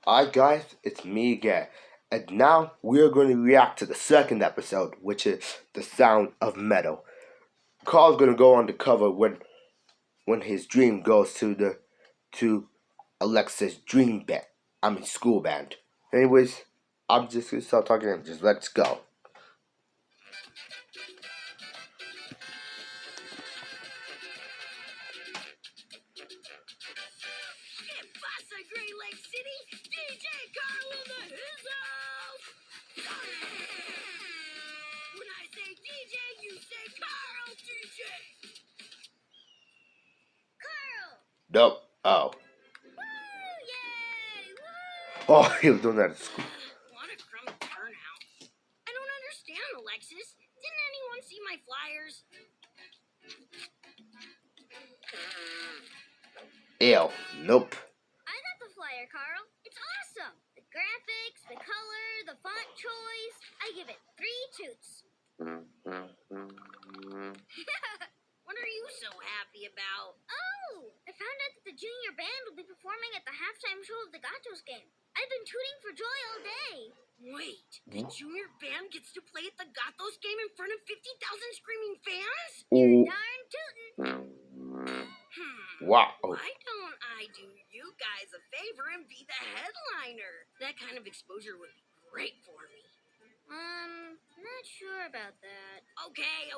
Alright guys, it's me again. And now we're going to react to the second episode, which is the sound of metal. Carl's going to go on the cover when his dream goes to Alexa's dream band. School band. Anyways, I'm just going to start talking and just let's go. Green Lake City, DJ Carl in the his house. When I say DJ, you say Carl DJ. Carl. Nope. Oh. Woo! Yay! Woo! Oh, he was doing that at school. What a crummy turnout. I don't understand, Alexis. Didn't anyone see my flyers? Ew. Nope. Carl. It's awesome. The graphics, the color, the font choice. I give it 3 toots. What are you so happy about? Oh, I found out that the junior band will be performing at the halftime show of the Gatos game. I've been tooting for joy all day. Wait, the junior band gets to play at the Gatos game in front of 50,000 screaming fans? You're darn tootin'. Wow. Why don't I do you guys a favor and be the headliner? That kind of exposure would be great for me. Not sure about that. Okay.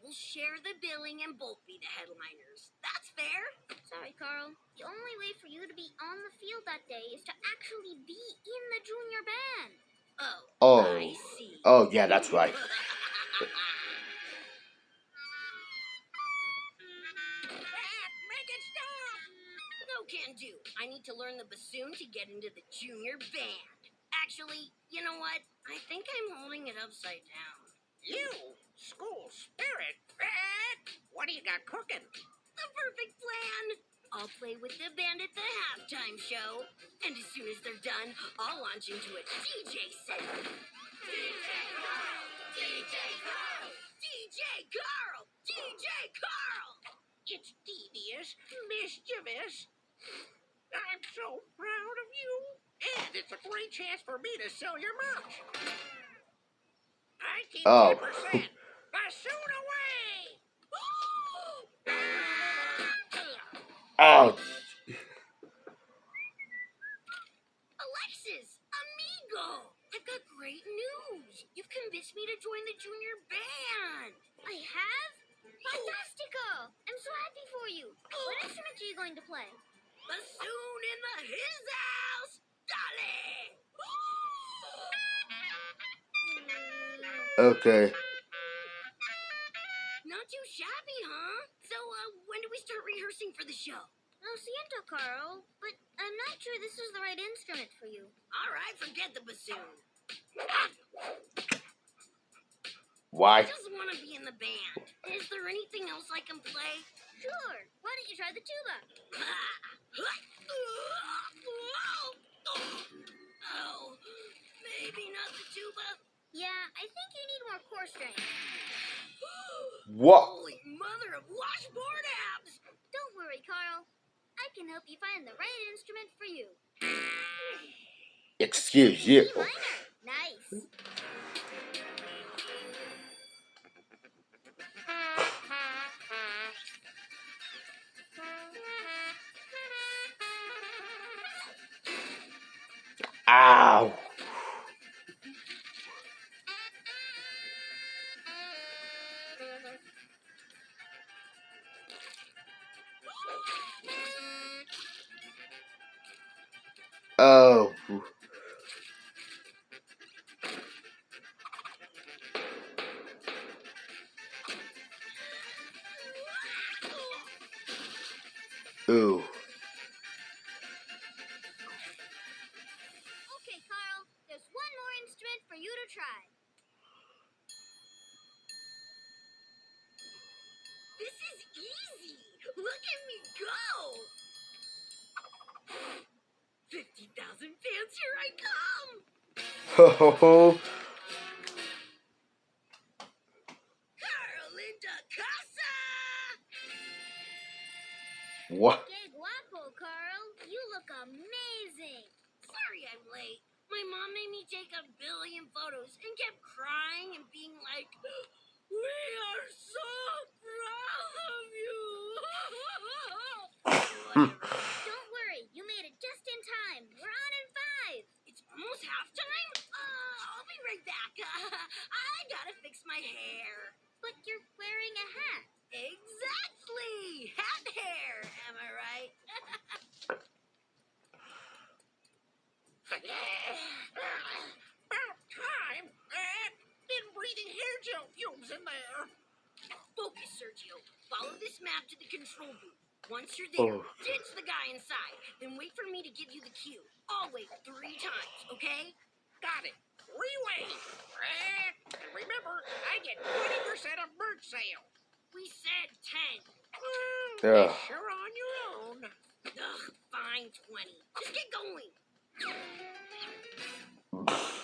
We'll share the billing and both be the headliners. That's fair. Sorry, Carl. The only way for you to be on the field that day is to actually be in the junior band. Oh, I see. Oh, yeah, that's right. Can do. I need to learn the bassoon to get into the junior band. Actually, you know what? I think I'm holding it upside down. You? School spirit? What do you got cooking? The perfect plan. I'll play with the band at the halftime show. And as soon as they're done, I'll launch into a DJ set. DJ Carl! DJ Carl! DJ Carl! DJ Carl! It's devious, mischievous. I'm so proud of you. And it's a great chance for me to sell your merch. I keep 10%. Bassoon away! Oh. Alexis, amigo! I've got great news. You've convinced me to join the junior band. I have? Fantastico! I'm so happy for you. What instrument are you going to play? Bassoon in the his house! Dale! Okay. Not too shabby, huh? So, when do we start rehearsing for the show? Lo siento, Carl, but I'm not sure this is the right instrument for you. All right, forget the bassoon. Why? I just want to be in the band. Is there anything else I can play? Sure. Why don't you try the tuba? Oh, maybe not the tuba. Yeah, I think you need more core strength. What? Holy mother of washboard abs! Don't worry, Carl. I can help you find the right instrument for you. Excuse you. E minor. Nice. Ow. Oh. Ooh. Okay, Carl, there's one more instrument for you to try. This is easy. Look at me go. 50,000 fans, here I come. Ho ho ho. Carl in the casa. What? Que guapo, Carl. You look amazing. Sorry I My mom made me take 1,000,000,000 photos and kept crying and being like, "We are so proud of you." Whatever. Don't worry, you made it just in time. We're on in 5. It's almost halftime? I'll be right back. I gotta fix my hair. But you're wearing a hat. Exactly! Hat hair, am I right? About time. Been breathing hair gel fumes in there. Focus, Sergio. Follow this map to the control booth. Once you're there, Oh. ditch the guy inside. Then wait for me to give you the cue. I'll wait 3 times, okay? Got it. 3 ways. And remember, I get 20% of merch sale. We said 10. Yeah. Sure on your own. Ugh, fine, 20. Just get going.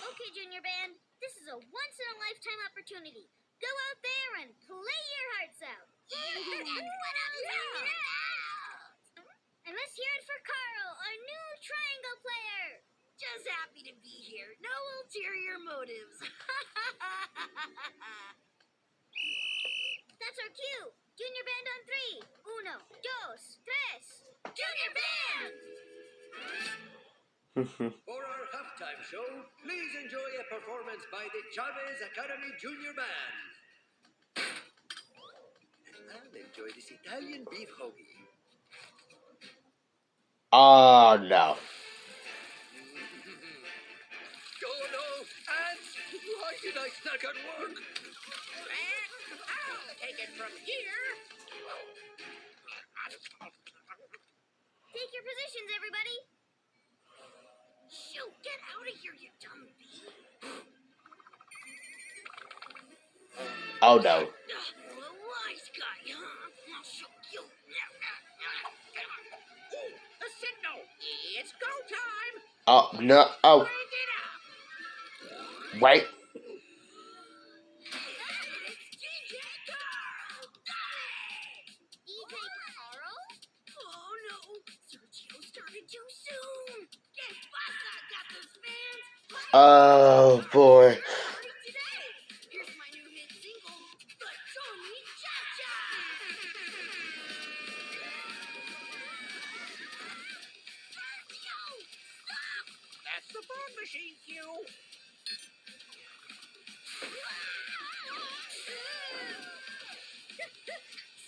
Okay, Junior Band. This is a once-in-a-lifetime opportunity. Go out there and play your hearts out. And let's hear it for Carl, our new triangle player. Just happy to be here. No ulterior motives. That's our cue. Junior Band on 3. 1, 2, 3. Junior Band! For our halftime show, please enjoy a performance by the Chavez Academy Junior Band. And I'll enjoy this Italian beef hoagie. Oh no. Oh no, ants! Why did I snack at work? I'll take it from here. Take your positions, everybody. Shoot, get out of here, you dumb bee. Oh no. Well, a wise guy, huh? I'll show you. Ooh, a signal. It's go time. Oh no. Oh Break it up. wait. DJ Carl! Got it! DJ Carl? Oh no, Sergio started too soon. Get Basta got those fans. Oh boy. Today. Here's my new hit single, The Tony Cha-Cha. Sergio, stop! That's the phone machine cue.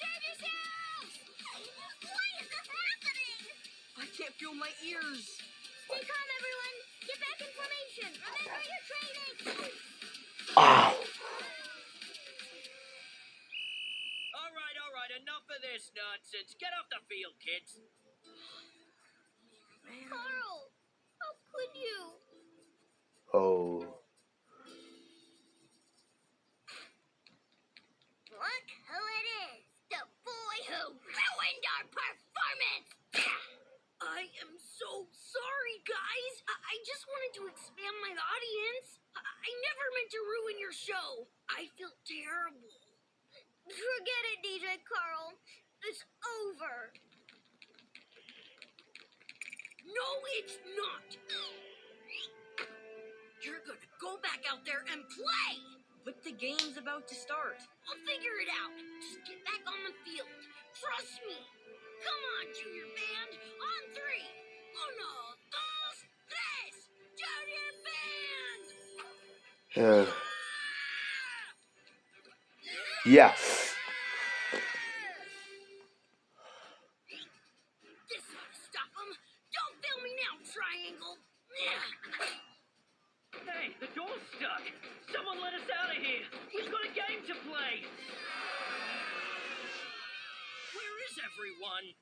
Save yourselves! Why is this happening? I can't feel my ears. Stay calm, everyone. Get back in formation. Remember your training. Ow. All right, enough of this nonsense. Get off the field, kids. Carl, how could you? Oh. Look who it is. The boy who ruined our performance. I am so sorry, guys. I just wanted to expand my audience. I never meant to ruin your show. I feel terrible. Forget it, DJ Carl. It's over. No, it's not. You're gonna go back out there and play. But the game's about to start. I'll figure it out. Just get back on the field. Trust me. Come on, Junior Band. On 3. 1, 2, 3. Junior Band! Yeah. This ought to stop him. Don't fail me now, Triangle. Hey, the door's stuck. Someone let us out of here. We've got a game to play. Where is everyone?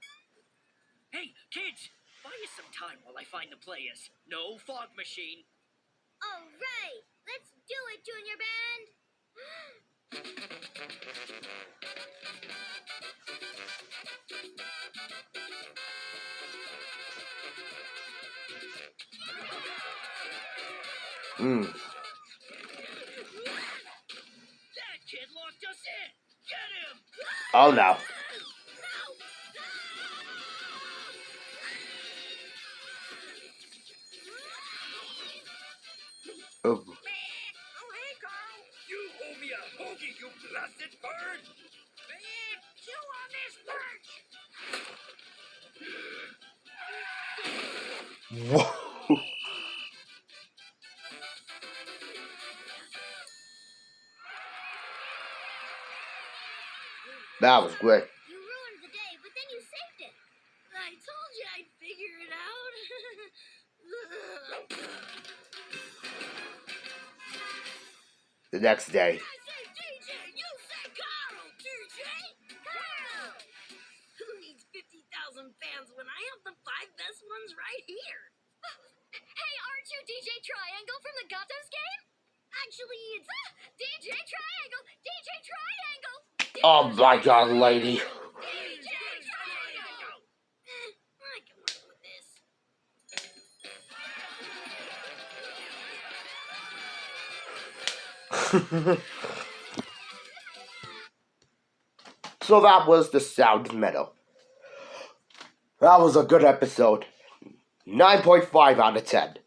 Hey, kids, buy us some time while I find the players. No fog machine. All right. Let's do it, Junior Band. Mm. That kid locked us in. Get him. Oh no. Oh. Oh, hey, Carl. You owe me a hoagie, you blasted bird! Chew on this perch. Whoa. That was great. You ruined the day, but then you saved it. I told you I'd figure it out. The next day. I said DJ, you said Carl. DJ? Carl. Who needs 50,000 fans when I have the 5 best ones right here? Hey, aren't you DJ Triangle from the Gatos game? Actually, it's DJ Triangle. DJ Triangle. Oh my God, lady. DJ Triangle. I can work with this. So that was the sound of metal. That was a good episode. 9.5 out of 10.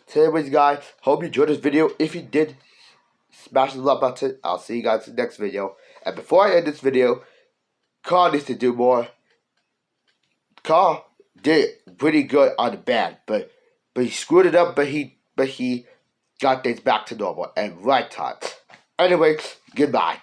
So anyways, guys, hope you enjoyed this video. If you did, smash the like button. I'll see you guys in the next video. And before I end this video, Carl needs to do more. Carl did pretty good on the band, but he screwed it up. But he got things back to normal and right time. Anyway, goodbye.